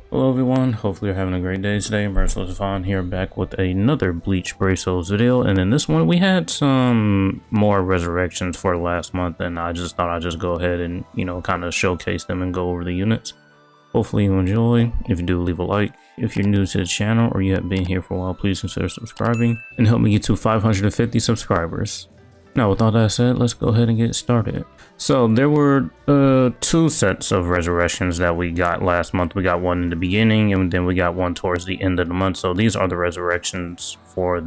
Hello everyone, hopefully you're having a great day today. Merciless Vaughn here, back with another Bleach Braceos video, and in this one we had some more resurrections for last month, and I just thought I'd just go ahead and, kind of showcase them and go over the units. Hopefully you enjoy. If you do, leave a like. If you're new to the channel or you haven't been here for a while, please consider subscribing and help me get to 550 subscribers. Now, with all that said, let's go ahead and get started. So there were two sets of resurrections that we got last month. We got one in the beginning, and then we got one towards the end of the month. So these are the resurrections for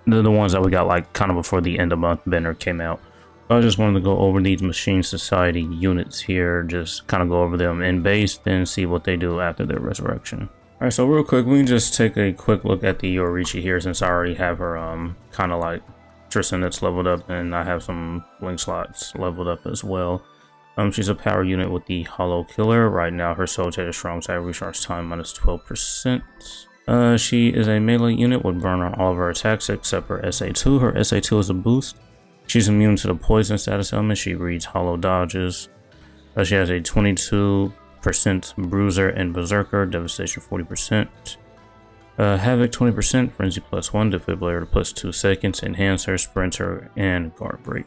the ones that we got like kind of before the end of the month banner came out. So I just wanted to go over these Machine Society units here, just kind of go over them in base, then see what they do after their resurrection. Alright, so real quick, we can just take a quick look at the Yorichi here, since I already have her kind of like Tristan that's leveled up, and I have some link slots leveled up as well. She's a power unit with the Hollow Killer. Right now her soul tag is strong tag, recharge time minus 12%. She is a melee unit with burn on all of her attacks except her SA2. Her SA2 is a boost. She's immune to the poison status element. She reads hollow dodges. She has a 22% bruiser and berserker, devastation 40%. Havoc 20%, Frenzy +1, Defibrillator +2 seconds, Enhancer, Sprinter, and Guard Break.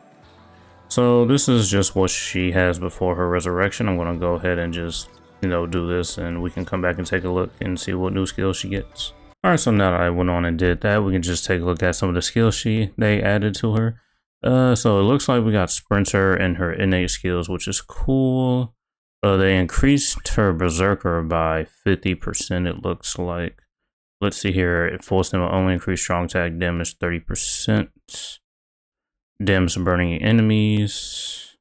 So this is just what she has before her resurrection. I'm going to go ahead and just, do this, and we can come back and take a look and see what new skills she gets. Alright, so now that I went on and did that, we can just take a look at some of the skills they added to her. So it looks like we got Sprinter and her innate skills, which is cool. They increased her Berserker by 50%, it looks like. Let's see here, full stem will only increase strong attack damage 30%. Damage to burning enemies.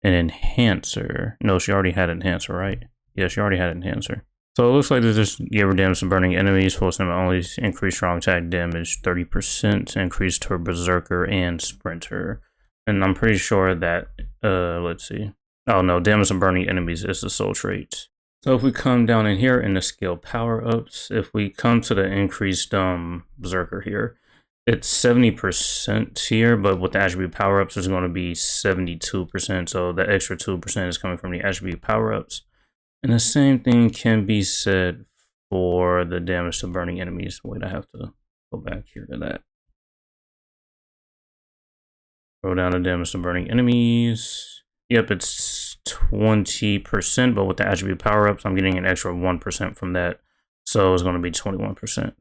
An enhancer. No, she already had enhancer, right? Yeah, she already had enhancer. So it looks like they just gave her damage to burning enemies. Full stem will only increase strong attack damage 30%. Increased her berserker and sprinter. And I'm pretty sure that, let's see. Oh no, damage to burning enemies is the soul trait. So if we come down in here in the skill power-ups, if we come to the increased berserker here, it's 70% here, but with the attribute power-ups, it's going to be 72%. So the extra 2% is coming from the attribute power-ups. And the same thing can be said for the damage to burning enemies. Wait, I have to go back here to that. Go down to damage to burning enemies. Yep, it's 20%, but with the attribute power-ups, I'm getting an extra 1% from that. So it's going to be 21%.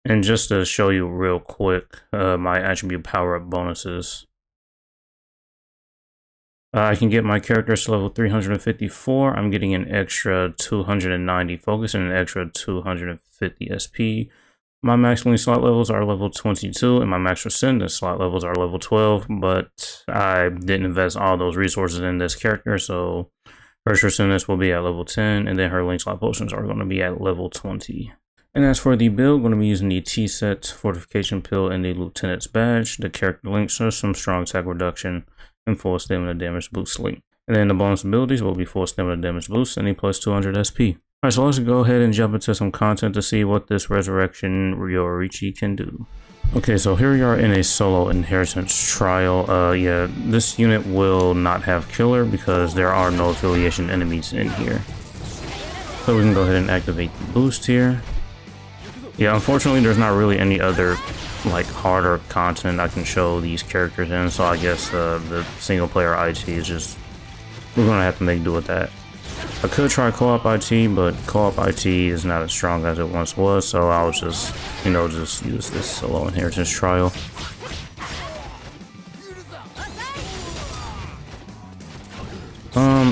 And just to show you real quick, my attribute power-up bonuses. I can get my characters to level 354. I'm getting an extra 290 focus and an extra 250 SP. My max link slot levels are level 22, and my max resistance slot levels are level 12, but I didn't invest all those resources in this character, so her resistance will be at level 10, and then her link slot potions are going to be at level 20. And as for the build, I'm going to be using the T-Set, Fortification Pill, and the Lieutenant's Badge. The character links are some strong attack reduction and full stamina damage boost link. And then the bonus abilities will be full stamina damage boost and a plus 200 SP. Alright, so let's go ahead and jump into some content to see what this resurrection Yorichi can do. Okay, so here we are in a solo inheritance trial. Yeah, this unit will not have killer because there are no affiliation enemies in here. So we can go ahead and activate the boost here. Yeah, unfortunately there's not really any other like harder content I can show these characters in, so I guess the single player IT is just, we're gonna have to make do with that. I could try co-op IT, but co-op IT is not as strong as it once was, so I'll just, just use this solo inheritance trial.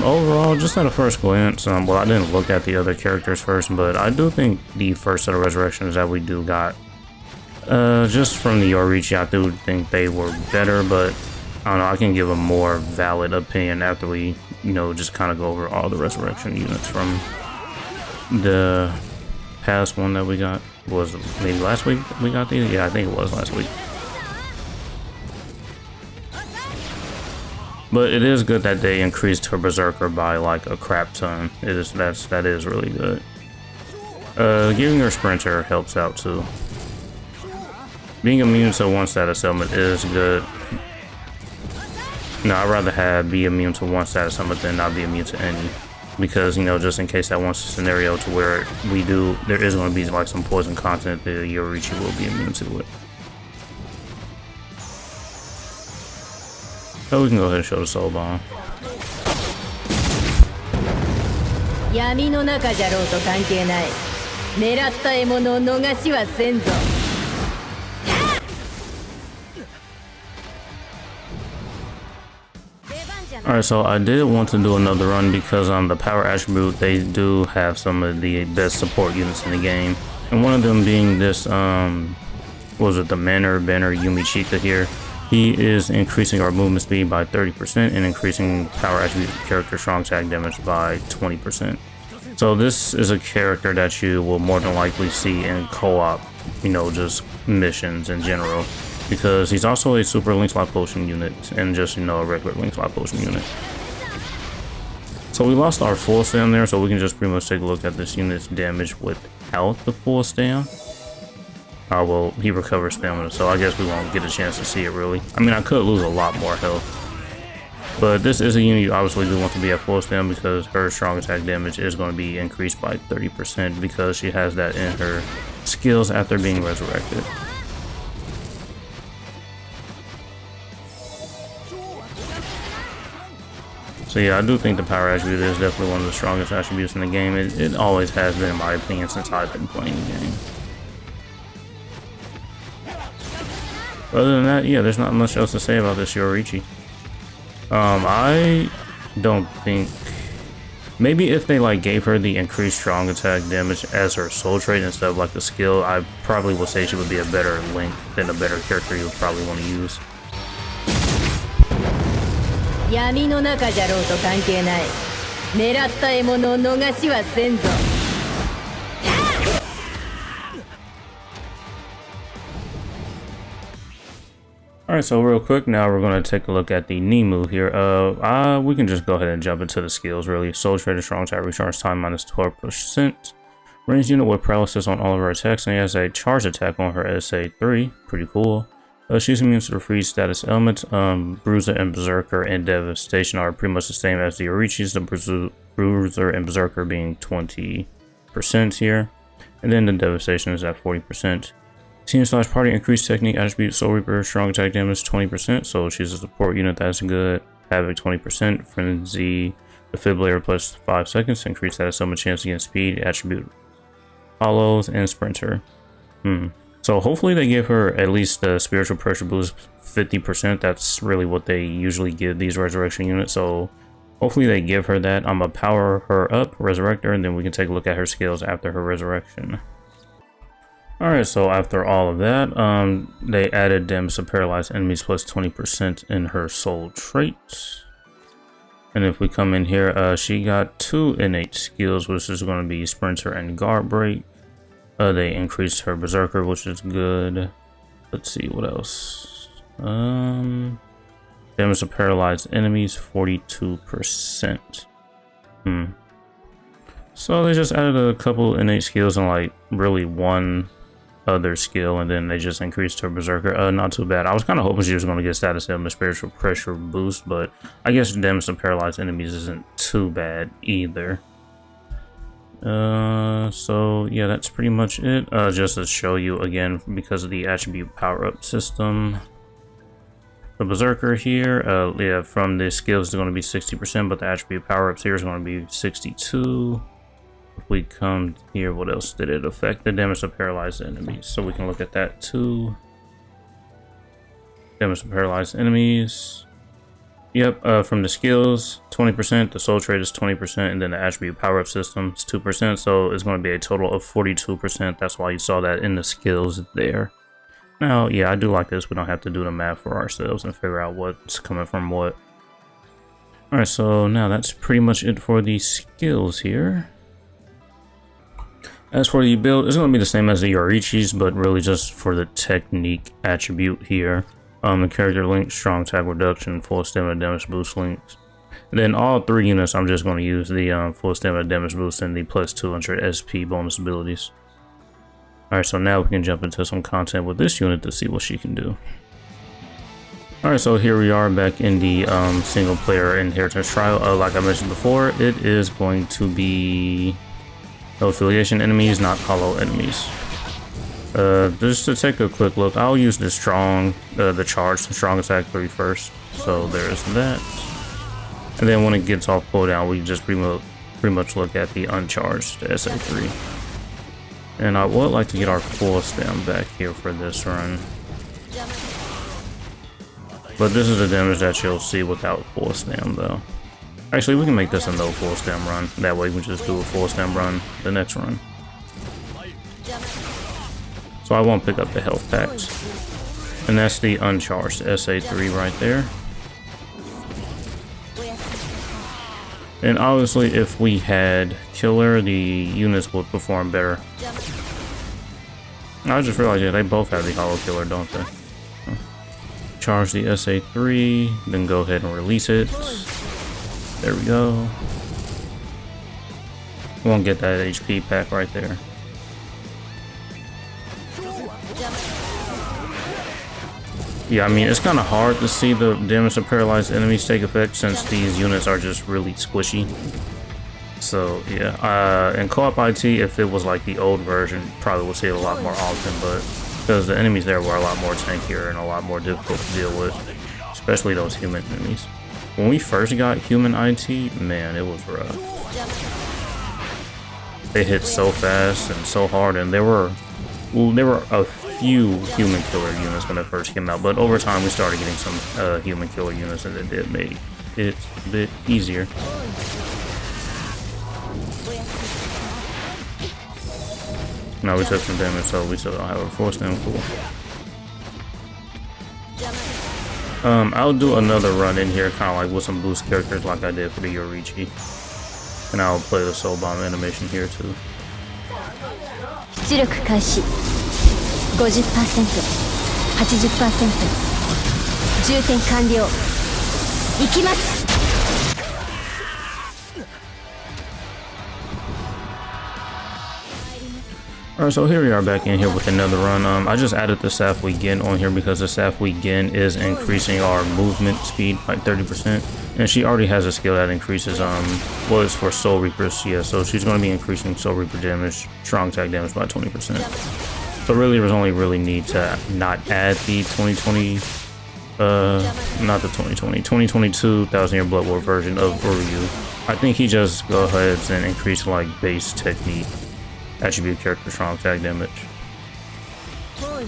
Overall, just at a first glance, well, I didn't look at the other characters first, but I do think the first set of resurrections that we do got, just from the Yorichi, I do think they were better, but I don't know, I can give a more valid opinion after we, just kind of go over all the resurrection units from the past one that we got. Was maybe last week we got these? Yeah, I think it was last week. But it is good that they increased her berserker by like a crap ton. That is really good. Giving her sprinter helps out too. Being immune to one status element is good. No, I'd rather be immune to one status element than not be immune to any. because, you know, just in case that one scenario to where there is going to be like some poison content, the Yoruichi will be immune to it. So we can go ahead and show the soul bomb. 闇の中じゃろうと関係ない。狙った獲物を逃しはせんぞ。Alright, so I did want to do another run because on the power attribute they do have some of the best support units in the game, and one of them being this was it the Banner Yumi Chika here. He is increasing our movement speed by 30% and increasing power attribute character strong attack damage by 20%. So this is a character that you will more than likely see in co-op, you know, just missions in general, because he's also a super link slot potion unit and just, you know, a regular link slot potion unit. So we lost our full stam there, so we can just pretty much take a look at this unit's damage without the full stam. Well, he recovers stamina, so I guess we won't get a chance to see it really. I mean, I could lose a lot more health, but this is a unit you obviously do want to be at full stam because her strong attack damage is going to be increased by 30% because she has that in her skills after being resurrected. So yeah, I do think the power attribute is definitely one of the strongest attributes in the game. It always has been, in my opinion, since I've been playing the game. Other than that, yeah, there's not much else to say about this Yoruichi. I don't think... Maybe if they like gave her the increased strong attack damage as her soul trait instead of like the skill, I probably would say she would be a better Link than a better character you would probably want to use. 闇の中じゃろうと関係ない。狙った獲物を逃しはせんぞ。Alright, so real quick, now we're going to take a look at the Nemu here. We can just go ahead and jump into the skills, really. Soul Trader, strong attack, recharge time minus 12%. Ranged unit with paralysis on all of her attacks, and he has a charge attack on her SA3. Pretty cool. She's immune to the freeze status elements. Bruiser and Berserker and Devastation are pretty much the same as the Yoruichis, the Bruiser and Berserker being 20% here. And then the Devastation is at 40%. Team/party increased technique attribute Soul Reaper strong attack damage 20%, so she's a support unit that's good. Havoc 20%, Frenzy Defibrillator plus 5 seconds, increase that summon chance against speed attribute follows, and Sprinter. So hopefully they give her at least the spiritual pressure boost 50%. That's really what they usually give these resurrection units, so hopefully they give her that. I'm gonna power her up, resurrect her, and then we can take a look at her skills after her resurrection. Alright, so after all of that, they added damage to paralyzed enemies plus 20% in her soul trait. And if we come in here, she got 2 innate skills, which is going to be Sprinter and Guard Break. They increased her Berserker, which is good. Let's see, what else? Damage to paralyzed enemies, 42%. So they just added a couple innate skills and like really one other skill, and then they just increased her Berserker. Not too bad. I was kind of hoping she was going to get status element spiritual pressure boost, but I guess damage to paralyzed enemies isn't too bad either. So yeah, that's pretty much it. Just to show you again, because of the attribute power-up system, the Berserker here, yeah, from the skills is going to be 60%, but the attribute power-ups here is going to be 62. If we come here, what else did it affect? The damage to paralyzed enemies. So we can look at that too. Damage to paralyzed enemies. Yep, from the skills, 20%, the soul trait is 20%, and then the attribute power-up system is 2%, so it's going to be a total of 42%. That's why you saw that in the skills there. Now, yeah, I do like this. We don't have to do the math for ourselves and figure out what's coming from what. Alright, so now that's pretty much it for the skills here. As for the build, it's going to be the same as the Yoruichis, but really just for the technique attribute here. The character link, strong attack reduction, full stamina damage boost links. And then all 3 units, I'm just going to use the full stamina damage boost and the plus 200 SP bonus abilities. Alright, so now we can jump into some content with this unit to see what she can do. Alright, so here we are back in the single player inheritance trial. Like I mentioned before, it is going to be no affiliation enemies, not hollow enemies. Just to take a quick look, I'll use the strong, the strong attack 3 first. So there's that. And then when it gets off cooldown, we just pretty much look at the uncharged SA3. And I would like to get our full stem back here for this run. But this is the damage that you'll see without full stem though. Actually, we can make this a no full stem run. That way we can just do a full stem run the next run. So I won't pick up the health packs. And that's the uncharged SA3 right there. And obviously if we had killer, the units would perform better. I just realized, yeah, they both have the hollow killer, don't they? Charge the SA3, then go ahead and release it. There we go. We won't get that HP pack right there. Yeah, I mean, it's kind of hard to see the damage to paralyzed enemies take effect since these units are just really squishy. So yeah, in co-op IT, if it was like the old version, probably would see it a lot more often, but because the enemies there were a lot more tankier and a lot more difficult to deal with, especially those human enemies. When we first got human IT, man, it was rough. They hit so fast and so hard, and there were a few human killer units when it first came out, but over time we started getting some human killer units, and it did make it a bit easier. Now we took some damage, so we still don't have a force stem. Cool. I'll do another run in here, kind of like with some boost characters like I did for the Yorichi. And I'll play the soul bomb animation here too. 出力開始 50%、80%、充填完了。行きます。 Alright, so here we are back in here with another run. I just added the Safui Gen on here because the Safui Gen is increasing our movement speed by 30%. And she already has a skill that increases, well, it's for Soul Reapers, yeah, so she's going to be increasing Soul Reaper damage, strong attack damage by 20%. So really, there's only really need to not add the 2022 1000 Year Blood War version of Uryu. I think he just go ahead and increase like base technique attribute character strong attack damage. I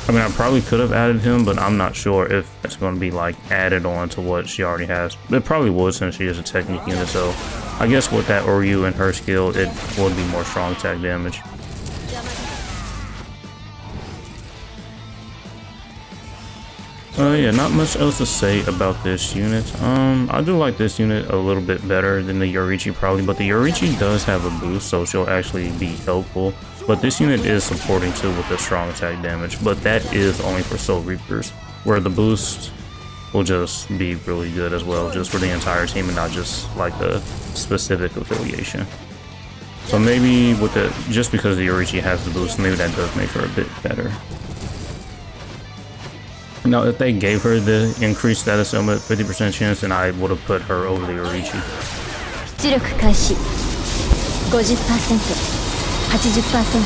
mean, I probably could have added him, but I'm not sure if it's going to be like added on to what she already has. It probably would since she is a technique unit, so I guess with that Uryu and her skill, it would be more strong attack damage. Yeah, not much else to say about this unit. I do like this unit a little bit better than the Yorichi probably, but the Yorichi does have a boost, so she'll actually be helpful. But this unit is supporting too with the strong attack damage, but that is only for Soul Reapers, where the boost will just be really good as well, just for the entire team and not just like the specific affiliation. So maybe with the, just because the Yorichi has the boost, maybe that does make her a bit better. Now, if they gave her the increased status element 50% chance, then I would have put her over the Yorichi. 出力開始 50%、80%、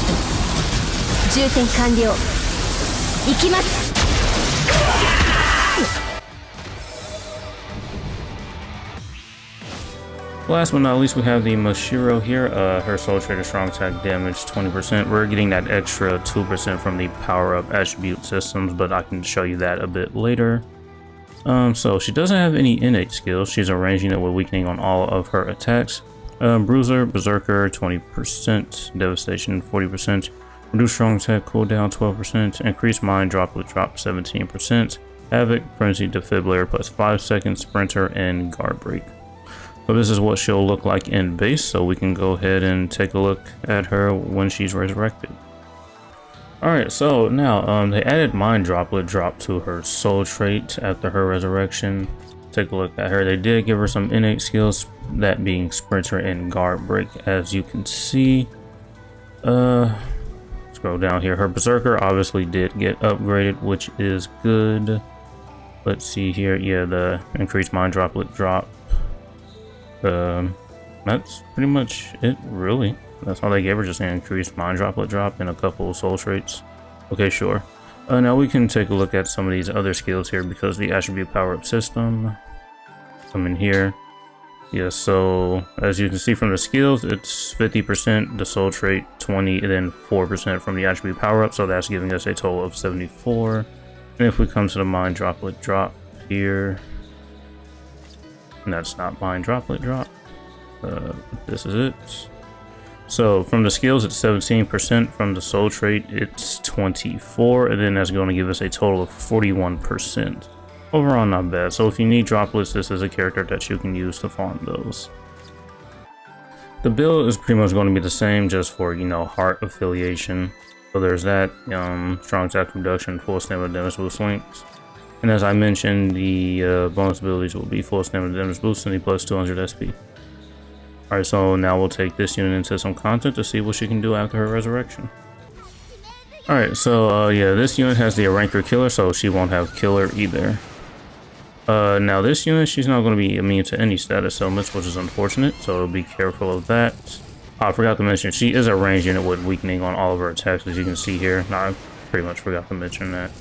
充填完了。行きます。 Last but not least, we have the Mashiro here. Her Soul Trader strong attack damage 20%. We're getting that extra 2% from the power up attribute systems, but I can show you that a bit later. So she doesn't have any innate skills. She's arranging it with weakening on all of her attacks. Bruiser, Berserker 20%, Devastation 40%, reduce strong attack cooldown 12%, increase mind droplet drop 17%, Havoc, Frenzy Defibrillator plus 5 seconds, Sprinter, and Guard Break. So this is what she'll look like in base, so we can go ahead and take a look at her when she's resurrected. Alright, so now they added Mind Droplet drop to her soul trait after her resurrection. Take a look at her. They did give her some innate skills, that being Sprinter and Guard Break, as you can see. Scroll down here. Her Berserker obviously did get upgraded, which is good. Let's see here. Yeah, the increased mind droplet drop. That's pretty much it, really. That's all they gave her, just an increased mind droplet drop and a couple of soul traits. Okay, sure. Now we can take a look at some of these other skills here because the attribute power-up system. Come in here. Yeah, so as you can see from the skills, it's 50%, the soul trait 20, and then 4% from the attribute power-up, so that's giving us a total of 74. And if we come to the mind droplet drop here, and that's not mind droplet drop, this is it. So from the skills, it's 17%, from the soul trait, it's 24, and then that's going to give us a total of 41%. Overall, not bad. So if you need droplets, this is a character that you can use to farm those. The build is pretty much going to be the same, just for, you know, heart affiliation. So there's that, strong attack reduction, full stamina damage boost links. And as I mentioned, the bonus abilities will be full stamina damage boost and the plus 200 SP. Alright, so now we'll take this unit into some content to see what she can do after her resurrection. Alright, so yeah, this unit has the ranker killer, so she won't have killer either. Now this unit, she's not going to be immune to any status elements, which is unfortunate, so be careful of that. I forgot to mention, she is a ranged unit with weakening on all of her attacks, as you can see here. No, I pretty much forgot to mention that.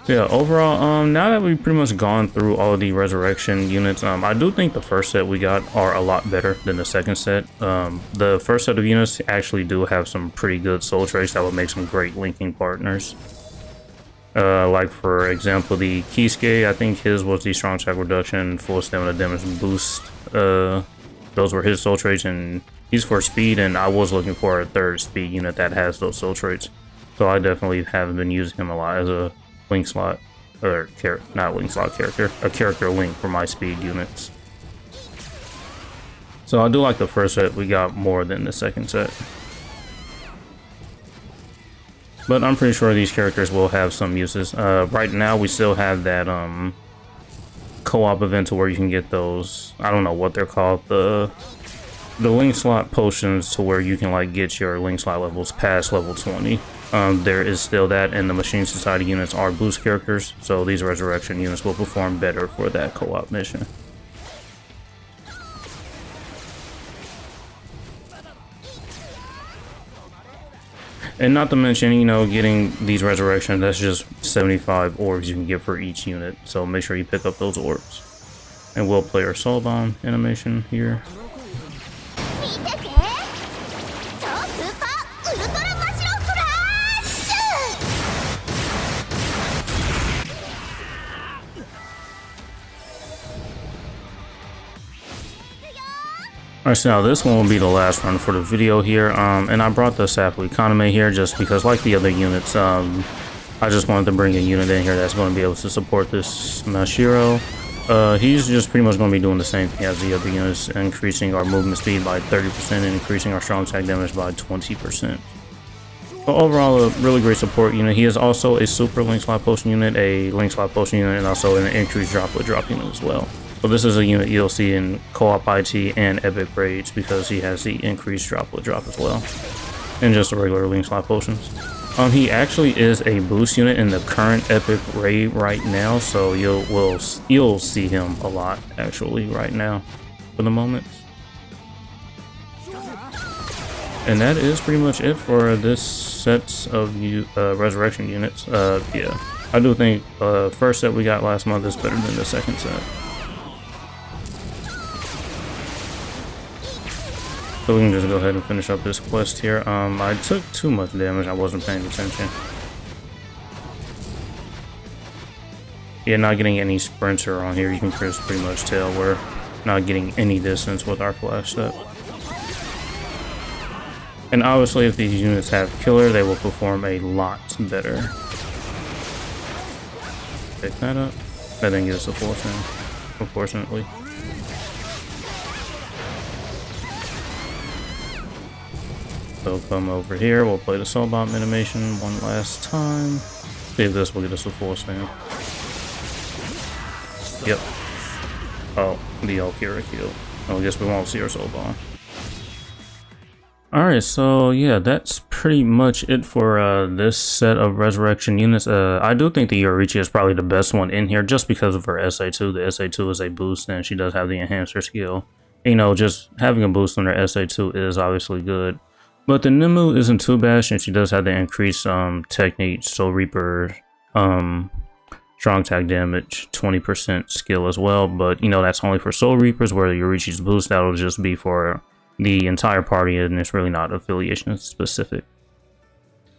So yeah, overall, now that we've pretty much gone through all of the resurrection units, I do think the first set we got are a lot better than the second set. The first set of units actually do have some pretty good soul traits that would make some great linking partners. Like for example, the Kisuke, I think his was the strong attack reduction, full stamina damage boost. Those were his soul traits, and he's for speed, and I was looking for a third speed unit that has those soul traits. So I definitely have been using him a lot as a link slot, or not link slot character, a character link for my speed units. So I do like the first set we got more than the second set. But I'm pretty sure these characters will have some uses. Right now we still have that co-op event to where you can get those, I don't know what they're called, the link slot potions to where you can like get your link slot levels past level 20. There is still that, and the Machine Society units are boost characters, so these resurrection units will perform better for that co-op mission. And not to mention, you know, getting these resurrections, that's just 75 orbs you can get for each unit, so make sure you pick up those orbs. And we'll play our soul bomb animation here. Alright, so now this one will be the last run for the video here, and I brought the Safu Economy here just because, like the other units, I just wanted to bring a unit in here that's going to be able to support this Mashiro. He's just pretty much going to be doing the same thing as the other units, increasing our movement speed by 30% and increasing our strong attack damage by 20%. But overall, a really great support unit. He is also a super link slot potion unit, a link slot potion unit, and also an increased droplet drop unit as well. So this is a unit you'll see in co-op IT and epic raids because he has the increased droplet drop as well, and just the regular link slot potions. He actually is a boost unit in the current epic raid right now, so you'll see him a lot actually right now for the moment. And that is pretty much it for this set of resurrection units. Yeah, I do think first set we got last month is better than the second set. So we can just go ahead and finish up this quest here. I took too much damage, I wasn't paying attention. Yeah, not getting any sprinter on here, you can pretty much tell we're not getting any distance with our flash step. And obviously if these units have killer, they will perform a lot better. Pick that up. That didn't get us a full thing, unfortunately. So come over here, we'll play the soul bomb animation one last time. See if this will get us a full stamp. Yep. Oh, the Alkira kill. Oh, I guess we won't see our soul bomb. Alright, so yeah, that's pretty much it for this set of resurrection units. I do think the Yorichi is probably the best one in here just because of her SA2. The SA2 is a boost and she does have the enhancer skill. You know, just having a boost on her SA2 is obviously good. But the Nimue isn't too bad since she does have the increased technique, Soul Reaper, strong attack damage, 20% skill as well. But you know, that's only for Soul Reapers, where the Yorichi's boost, that'll just be for the entire party, and it's really not affiliation specific.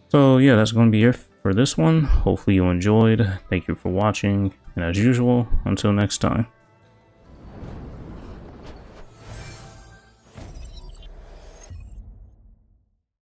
So yeah, that's going to be it for this one. Hopefully you enjoyed. Thank you for watching, and as usual, until next time.